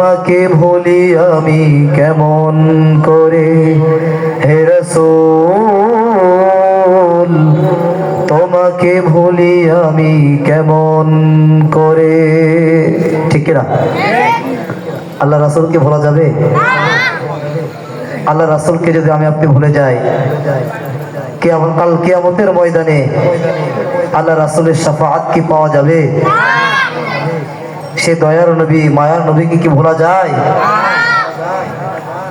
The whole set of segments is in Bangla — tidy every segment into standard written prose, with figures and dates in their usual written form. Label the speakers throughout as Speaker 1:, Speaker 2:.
Speaker 1: তোমাকে ভুলি আমি কেমন করে হে রাসূল, তোমাকে ভুলি আমি কেমন করে। ঠিক না? আল্লাহ রাসূলকে ভোলা যাবে? আল্লাহ রাসূলকে যদি আমি আপনি ভুলে যাই, কাল কিয়ামতের ময়দানে আল্লাহ রাসূলের শাফাআত কি পাওয়া যাবে? সে দয়ার নবী, মায়ার নবীকে কি ভোলা যায়?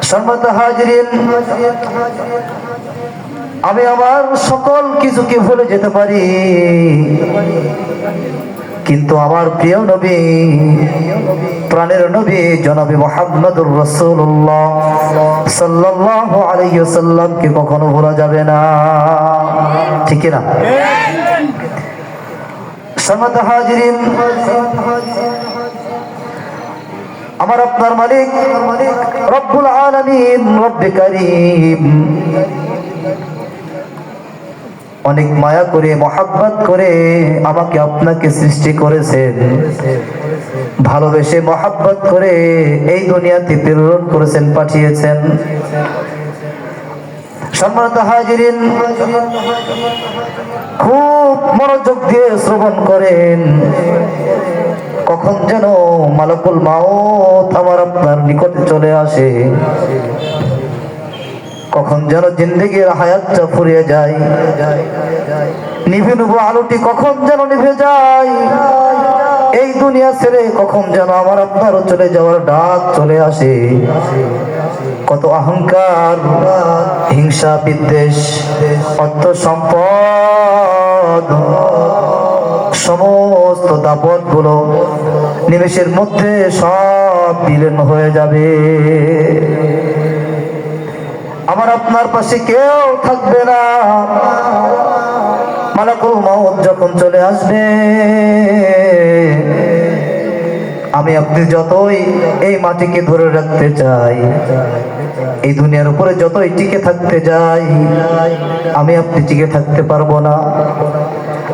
Speaker 1: সম্মানিত হাজিরিন, আমি আমার সকল কিছুকে ভুলে যেতে পারি, কিন্তু আমার প্রিয় নবী, প্রাণের নবী জনাবে মুহাম্মদুর রাসূলুল্লাহ সাল্লাল্লাহু আলাইহি ওয়াসাল্লামকে কখনো ভোলা যাবে না। ঠিক না? সম্মানিত হাজিরিন, আমার আপনার মালিক রব্বুল আলামিন, রব্বে কারীম অনেক মায়া করে, মহব্বত করে আমাকে আপনাকে সৃষ্টি করেছেন, ভালোবেসে মহব্বত করে এই দুনিয়াতে প্রেরণ করেছেন, পাঠিয়েছেন। সম্মানিত হাজিরিন, খুব মনোযোগ দিয়ে শ্রবণ করেন, কখন যেন মালাকুল মাউত আমার আপনার নিকটে চলে আসে, কখন যেন জিন্দেগির হায়াতটা ফুরিয়ে যায়, নিভে নিভে আলোটি কখন যেন নিভে যায়, এই দুনিয়া ছেড়ে কখন যেন আমার আপনারও চলে যাওয়ার ডাক চলে আসে। কত অহংকার, হিংসা, বিদ্বেষ, অর্থ সম্পদ, সমস্ত দাপট গুলো নিমেষের মধ্যে সব বিলীন হয়ে যাবে। আমার আপনার পাশে কেউ থাকবে না। মালাকুল মাউত যখন চলে আসবে, আমি আপনি যতই এই মাটিকে ধরে রাখতে চাই, এই দুনিয়ার উপরে যতই টিকে থাকতে যাই, আমি আপনি টিকে থাকতে পারবো না।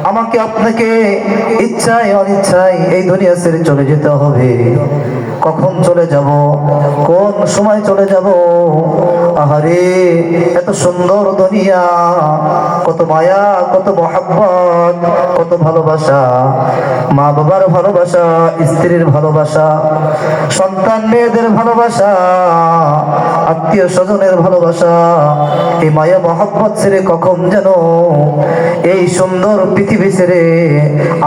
Speaker 1: আমাকে আপনাকে ইচ্ছায় অনিচ্ছায় এই দুনিয়া ছেড়ে চলে যেতে হবে। কখন চলে যাব, কোন সময় চলে যাব? আহারে, এত সুন্দর দুনিয়া, কত মায়া, কত মহব্বত, কত ভালোবাসা, মা বাবার ভালোবাসা, স্ত্রীর ভালোবাসা, সন্তান মেয়েদের ভালোবাসা, আত্মীয় স্বজনের ভালোবাসা, এই মায়া মহব্বত ছেড়ে কখন যেন এই সুন্দর পৃথিবী ছেড়ে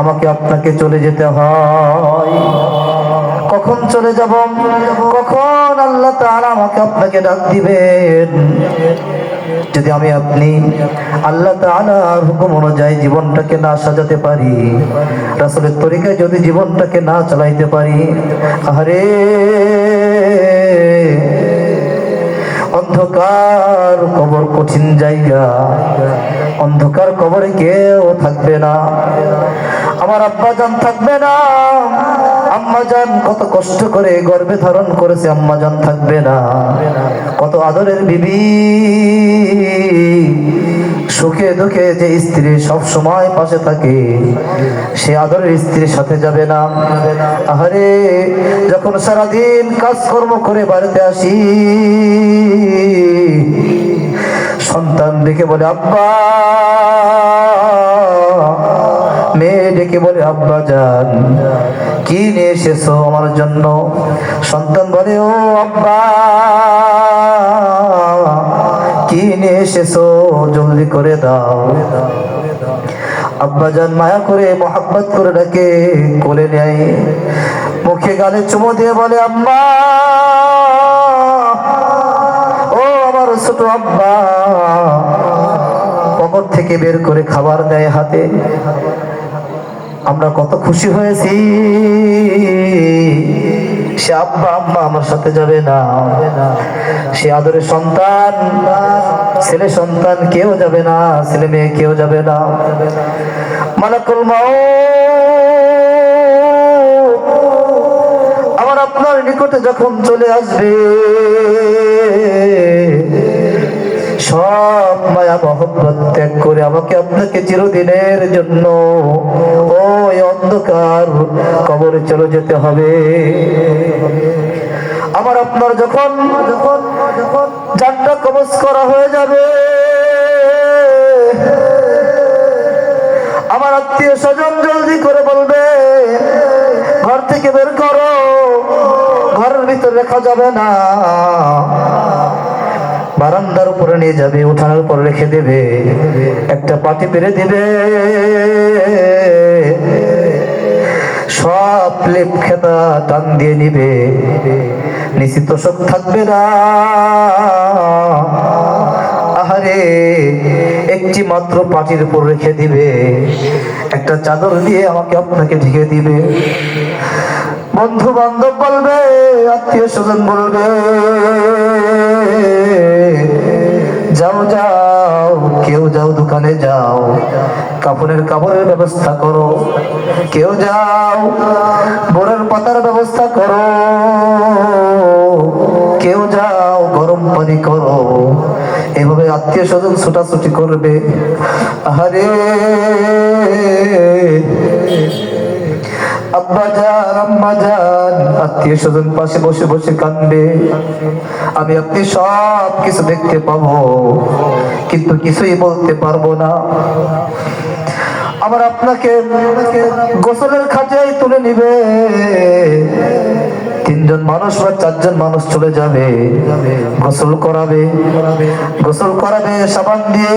Speaker 1: আমাকে আপনাকে চলে যেতে হয়। কখন চলে যাব, কখন আল্লাহ তাআলা আমাকে আপনাকে ডাক দিবেন? যদি আমি আপনি আল্লাহ তাআলার হুকুম অনুযায়ী জীবনটাকে না সাজাতে পারি, রাসূলের তরিকায় যদি জীবনটাকে না চালাইতে পারি, আরে অন্ধকার কবর কঠিন জায়গা, অন্ধকার কবরে কেউ থাকবে না। আমার আব্বা জান থাকবে না, আম্মা জান কত কষ্ট করে গর্ভে ধারণ করেছে, আম্মা জান থাকবে না। কত আদরের বিবি, সুখে দুঃখে যে স্ত্রী সব সময় পাশে থাকে, সে আদরের স্ত্রীর সাথে যাবে না। আহারে, যখন সারাদিন কাজকর্ম করে বাড়িতে আসি, সন্তান ডেকে বলে আব্বা, মেয়ে ডেকে বলে আব্বা জান, কি নিয়ে এসেছো আমার জন্য? সন্তান বলে ও আব্বা, কি নিয়ে এসেছো, জলদি করে দাও। আব্বা জান মায়া করে মহব্বত করে ডাকে, কোলে নেয়, মুখে গালে চুমো দিয়ে বলে আম্মা, ও আমার ছোট আব্বা। পকেট থেকে বের করে খাবার দেয় হাতে। আমরা কত খুশি হয়েছি। সে আব্বা আম্মা আমার সাথে যাবে না, সে আদরের সন্তান, ছেলে সন্তান কেউ যাবে না, ছেলে মেয়ে কেউ যাবে না। মালাকুল মাউত আমার আপনার নিকটে যখন চলে আসবে, সব মায়া মহব্বত ত্যাগ করে আমাকে আপনাকে চিরদিনের জন্য ওই অন্ধকার কবরে চলে যেতে হবে। আমার আপনার যখন জানটা কবজ করা হয়ে যাবে, আমার আত্মীয় স্বজন জলদি করে বলবে ঘর থেকে বের করো, ঘরের ভিতর রেখা যাবে না। বারান্দার উপরে নিয়ে যাবে, উঠানোর উপর রেখে দেবে, একটা পাটি পেরে দেবে, সব লেপ খেতা টান দিয়ে নিবে, নিচে তোষক থাকবে না। আহারে, একটি মাত্র পাটির উপর রেখে দিবে, একটা চাদর দিয়ে আমাকে আপনাকে ঢেকে দিবে। বন্ধু বান্ধব বলবে, আত্মীয় স্বজন বলবে যাও যাও, কেউ যাও দোকানে যাও, কাপড়ের ব্যবস্থা করো, কেউ যাও বোরের পাতার ব্যবস্থা করো, কেউ যাও গরম পানি করো। এভাবে আত্মীয় স্বজন ছোটাছুটি করবে। আহারে, আব্বা জান আম্মা জান, আত্মীয় স্বজন পাশে বসে বসে কান্দে। আমি আপনি সব কিছু দেখতে পাবো, কিন্তু কিছুই বলতে পারবো না। আবার আপনাকে গোসলের খাঁচায় তুলে নিবে, তিনজন মানুষ বা চারজন মানুষ চলে যাবে, গোসল করাবে, সাবান দিয়ে,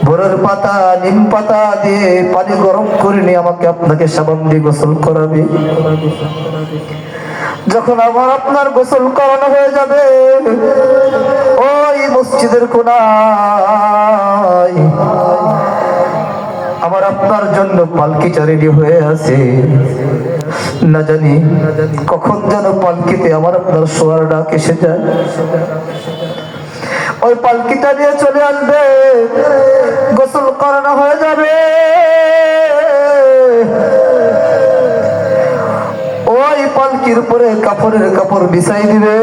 Speaker 1: বোরের পাতা নিম পাতা দিয়ে পানি গরম করে নিয়ে আমাকে আপনাকে সাবান দিয়ে গোসল করাবে। যখন আমার আপনার গোসল করানো হয়ে যাবে, ওই মসজিদের কোনায় আমার আপনার জন্য পালকিটা রেডি হয়ে আছে। না জানি কখন যেন পালকিতে আমার আপনার শোয়ার ডাক এসে যায়। ওই পালকিটা নিয়ে চলে আসবে, গোসল করানো হয়ে যাবে, ওই পালকির উপরে কাপড় বিছাই দিবে।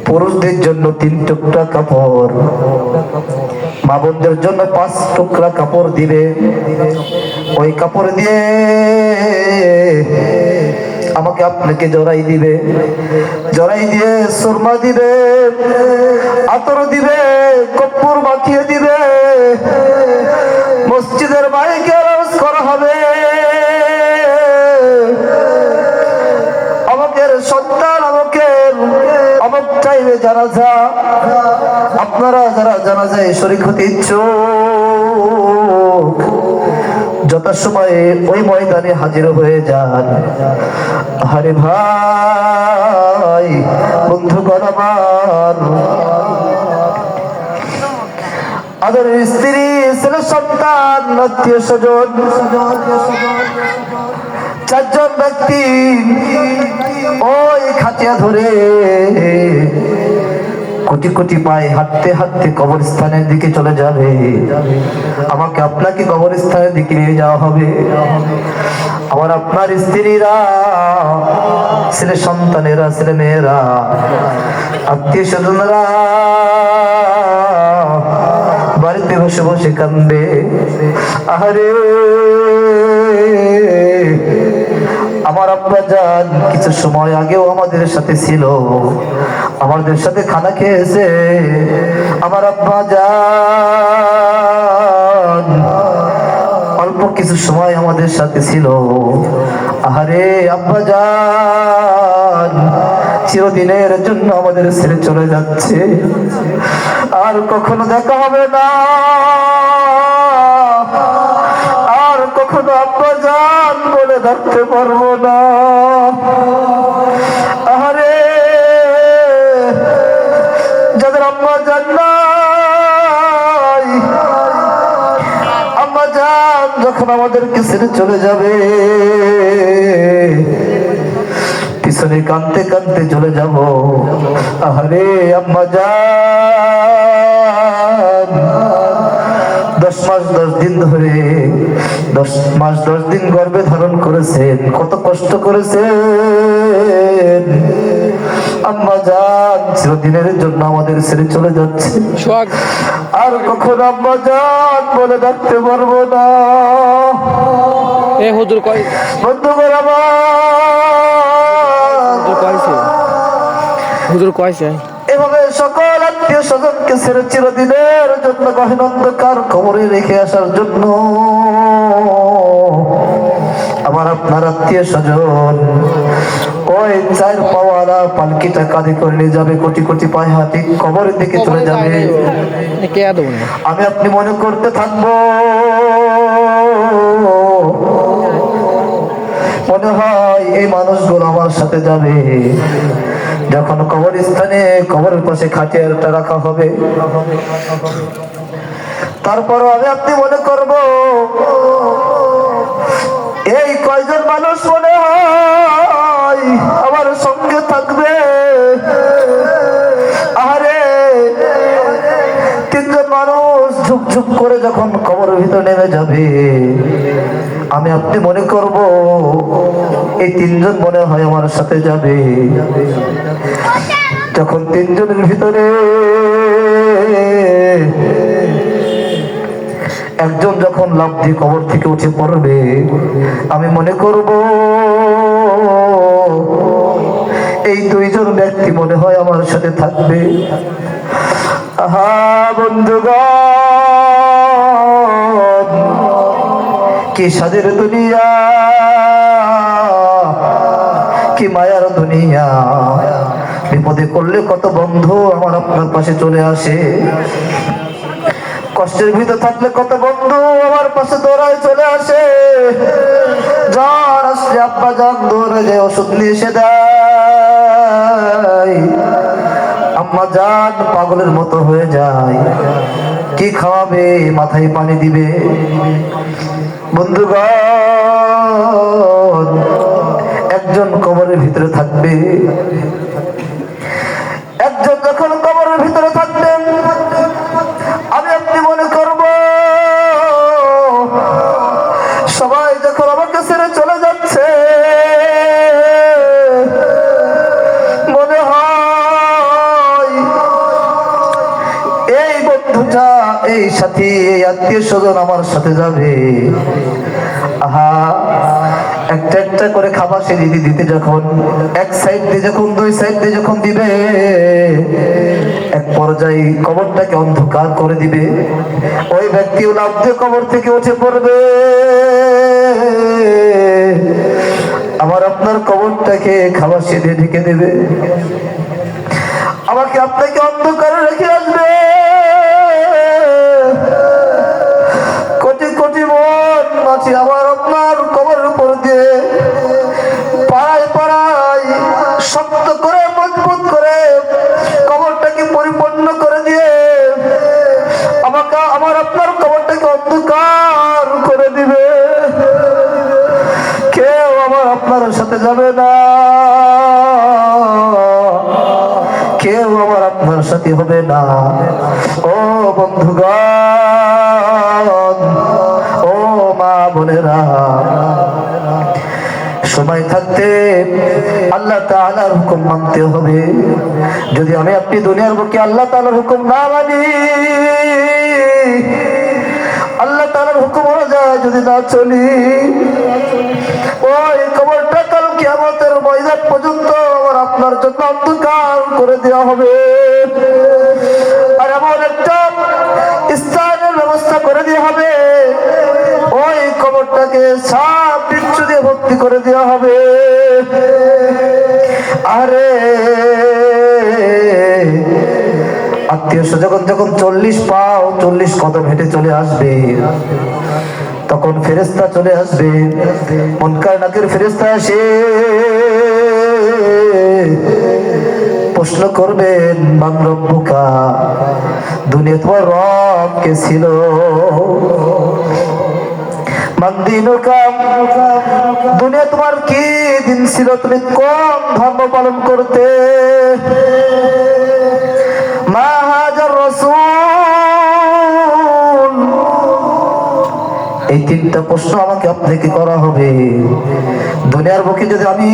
Speaker 1: পুরুষদের জন্য 3 টুকরা কাপড়, মা বোনদের জন্য 5 টুকরা কাপড় দিবে। ওই কাপড় দিয়ে আমাকে আপনাকে জড়াই দিয়ে সুরমা দিবে, আতর দিবে, কর্পূর মাখিয়ে দিবে। মসজিদের মাইকে আওয়াজ করা হবে, আমাদের সন্তান অমুক টাইমে জানাজা। আপনারা যারা জানাজায় শরীক হতে ইচ্ছুক, যথাসময়ে ওই ময়দানে হাজির হয়ে যান। আরে ভাই, বন্ধুগণ আমার, আদরের স্ত্রী, ছেলে সন্তান, আত্মীয় স্বজন, 4 জন ব্যক্তি ওই খাটিয়া ধরে কোটি কোটি পায়ে হাঁটতে হাঁটতে কবরস্থানের দিকে চলে যাবে। আমাকে আপনাকে কবরস্থানের দিকে নিয়ে যাওয়া হবে। আমার আপনার স্ত্রীরা, ছেলে সন্তানেরা, ছেলে মেয়েরা, আত্মীয় স্বজনরা বাড়িতে বসে বসে কান্দে। আহারে, আমার আব্বা জান কিছু সময় আগেও আমাদের সাথে ছিল, আমাদের সাথে খানা খেয়েছে। আমার আব্বা জান অল্প কিছু সময় আমাদের সাথে ছিল। আহারে, আব্বা জান চিরদিনের জন্য আমাদের ছেড়ে চলে যাচ্ছে, আর কখনো দেখা হবে না, আর কখনো আব্বা জান বলে ডাকতে পারবো না। আহারে, যাদের আম্মা জান নাই, আম্মা জান যখন আমাদেরকে ছেড়ে চলে যাবে, পিছনে কাঁদতে কাঁদতে চলে যাব। আহারে, আম্মা জান 10 মাস 10 দিন ধরে 10 মাস 10 দিন গর্ভে ধারণ করেছেন, কত কষ্ট করেছেন। আম্মা জান চিরদিনের জন্য আমাদের ছেড়ে চলে যাচ্ছে, আর কখনো আম্মা জান বলে ডাকতে পারবো না।
Speaker 2: এ হুজুর কয়
Speaker 1: বন্ধুগণ আমার,
Speaker 2: হুজুর কয়ছে
Speaker 1: এভাবে সকল আত্মীয় স্বজনকে ছেড়ে চিরদিনের জন্য গহীন অন্ধকার কবরে রেখে আসার জন্য আমার আপনার আত্মীয় স্বজন ওই চার পাওয়ালা পালকিটা কাঁধে করে নিয়ে যাবে, কোটি কোটি পায়ে হাতি কবরের দিকে চলে যাবে। আমি আপনি মনে করতে থাকবো, মনে হয় এই মানুষগুলো আমার সাথে যাবে। যখন কবরস্থানে কবরের পাশে খাটিয়াটা রাখা হবে, তারপরও আমি আপনি মনে করব এই কয়জন মানুষ মনে হয় আমার সঙ্গে থাকবে। আরে তিনজন মানুষ ঝুপঝুপ করে যখন কবরের ভিতর নেমে যাবে, আমি আপনি মনে করব এই তিনজন মনে হয় আমার সাথে যাবে। যখন তিনজনের ভিতরে একজন যখন লাফ দিয়ে কবর থেকে উঠে পড়বে, আমি মনে করব এই দুইজন ব্যক্তি মনে হয় আমার সাথে থাকবে। আহা বন্ধুগণ, কি স্বাদের দুনিয়া, কি মায়ার দুনিয়া। বিপদে করলে কত বন্ধু আমার আপনার পাশে চলে আসে, কষ্টের ভিতর থাকলে কত বন্ধু আমার পাশে দৌড়ায় চলে আসে। জ্বর আসলে আব্বা জান দৌড়ে যায় ওষুধ নিয়ে এসে দেয়। আম্মা জান পাগলের মতো হয়ে যায়, কি খাওয়াবে, মাথায় পানি দিবে। বন্ধুগণ, একজন কবরের ভিতরে থাকবে, একজন যখন কবরের ভিতরে থাকবেন, আমি আপনি মনে করব সবাই যখন আমাকে ছেড়ে চলে যাচ্ছে, মনে হয় এই বন্ধুটা, এই সাথী, এই আত্মীয় স্বজন আমার সাথে যাবে। আহা, একটা একটা করে খাবার সে দিতে যখন এক সাইড দিয়ে যখন দুই সাইড দিয়ে যখন দিবে, এক পর্যায়ে কবরটাকে অন্ধকার করে দিবে। ওই ব্যক্তিও লাফ দিয়ে কবর থেকে উঠে পড়বে, আমার আপনার কবরটাকে খাবার সে দিয়ে ঢেকে দেবে, আমাকে আপনাকে অন্ধকারে রেখে আসবে। কোটি কোটি মন মাছি আমার আপনার কবরের উপর দিয়ে পাড়ায় পাড়ায় শক্ত করে মজবুত করে কবরটাকে পরিপূর্ণ করে দিয়ে আমাকে আমার আপনার কবরটাকে অন্ধকার করে দিবে। কেউ আমার আপনার সাথে যাবে না, কেউ আমার আপনার সাথে হবে না। ও বন্ধুগণ, ও মা বোনেরা, সময় থাকতে আল্লাহ তাআলার হুকুম মানতে হবে। যদি আমি আপনি দুনিয়ার বুকে আল্লাহ তাআলার হুকুম না মানি, আল্লাহ তাআলার হুকুম অনুযায়ী যদি না চলি, ওই কবরটা কাল কিয়ামতের ময়দান পর্যন্ত আমার আপনার জন্য অন্ধকার করে দেওয়া হবে। আর এমন একটা স্থানের ব্যবস্থা করে দেওয়া হবে, ওই কবরটাকে সাপ বিচ্ছু দিয়ে ভর্তি করে দেওয়া হবে। আরে আত্মীয় স্বজন যখন 40 পাও 40 কদম হেঁটে চলে আসবে, তখন ফেরেশতা চলে আসবে, মুনকার নাকির ফেরেশতা এসে প্রশ্ন করবেন, মান রব্বুকা, দুনিয়া তোমার রব কে ছিল? মান দিনুকা, দুনিয়া তোমার কি দিন ছিল, তুমি কোন ধর্ম পালন করতে? মা হাজার রাসূল, এই তিনটা প্রশ্ন আমাকে আপনাকে করা হবে। দুনিয়ার বুকে যদি আমি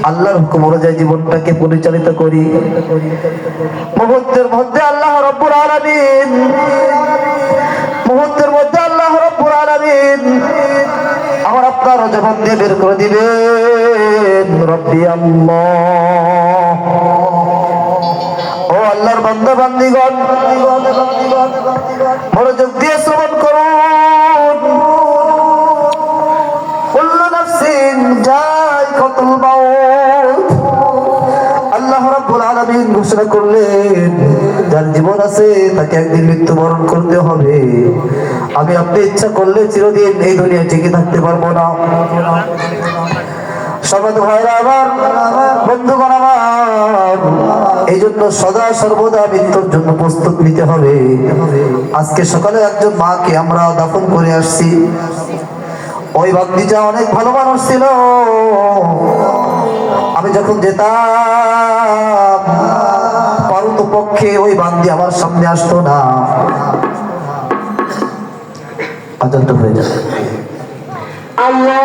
Speaker 1: আল্লাহর হুকুম অনুযায়ী জীবনটাকে পরিচালিত করি, মুহূর্তের মধ্যে আল্লাহ রাব্বুল আলামিন, মুহূর্তের মধ্যে আল্লাহ রাব্বুল আলামিন জবান দিয়ে বের করে দিবেন রব্বি আল্লাহ। ও আল্লাহর বান্দা বান্দিগণ, মনোযোগ দিয়ে শ্রবণ করুন। কুল্লু নাফসিন যায়কাতুল মাউত। আল্লাহ রাব্বুল আলামিন ঘোষণা করলেন, যার জীবন আছে তাকে একদিন মৃত্যুবরণ করতে হবে। আমি আপনি ইচ্ছা করলে চিরদিন এই দুনিয়ায় টিকে থাকতে পারবো না। সমাজ ভাইরা আমার, বন্ধুগণ আমার, এই জন্য সদা সর্বদা মৃত্যুর জন্য প্রস্তুত নিতে হবে। আজকে সকালে একজন মাকে আমরা দাফন করে আসছি। ওই বান্দিটা অনেক ভালো মানুষ ছিল। আমি যখন যেতাম পারত পক্ষে ওই বান্দি আমার সামনে আসতো না। আজানটা হয়ে যায়।
Speaker 2: আল্লাহ